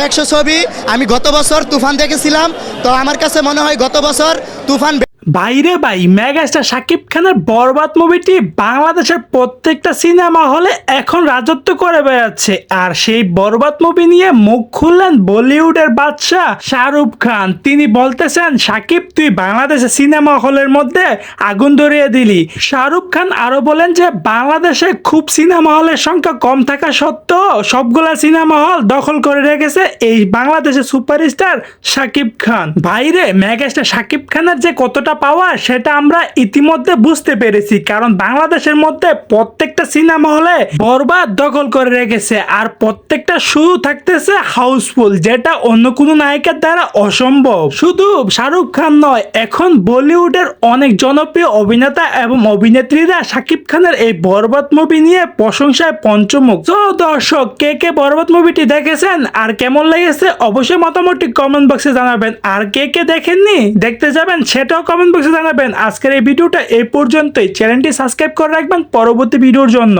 100 ছবি আমি গত বছর তুফান দেখেছিলাম, তো আমার কাছে মনে হয় গত বছর তুফান বাইরে ভাই মেগাস্টার শাকিব খানের বরবাদ মুভিটি বাংলাদেশের প্রত্যেকটা সিনেমা হলে এখন রাজত্ব করে বেড়াচ্ছে। আর সেই বরবাদ মুভি নিয়ে মুখ খুললেন বলিউডের বাদশা শাহরুখ খান। তিনি বলতেছেন, শাকিব তুই বাংলাদেশের সিনেমা হলের মধ্যে আগুন ধরিয়ে দিলি। শাহরুখ খান আরো বলেন যে বাংলাদেশে খুব সিনেমা হলের সংখ্যা কম থাকা সত্ত্বেও সবগুলা সিনেমা হল দখল করে রেখেছে এই বাংলাদেশের সুপারস্টার শাকিব খান। বাইরে মেগাস্টার শাকিব খানের যে কতটা পাওয়ার সেটা আমরা ইতিমধ্যে বুঝতে পেরেছি, কারণ বাংলাদেশের মধ্যে প্রত্যেকটা সিনেমা হলে বরবাদ দখল করে রেখেছে। আর প্রত্যেকটা শো থাকতেছে হাউসফুল, যেটা অন্য কোনো নায়িকার দ্বারা অসম্ভব। শুধু শাহরুখ খান নয়, এখন বলিউডের অনেক জনপ্রিয় অভিনেতা এবং অভিনেত্রীরা শাকিব খানের এই বরবাদ মুভি নিয়ে প্রশংসায় পঞ্চমুখ। তো দর্শক, কে কে বরবাদ মুভিটি দেখেছেন আর কেমন লেগেছে অবশ্যই মতামতটি কমেন্ট বক্সে জানাবেন। আর কে কে দেখেননি, দেখতে যাবেন সেটাও কমেন্ট বক্সে জানাবেন। আজকের এই ভিডিওটা এই পর্যন্তই। চ্যানেলটি সাবস্ক্রাইব করে রাখবেন পরবর্তী ভিডিওর জন্য।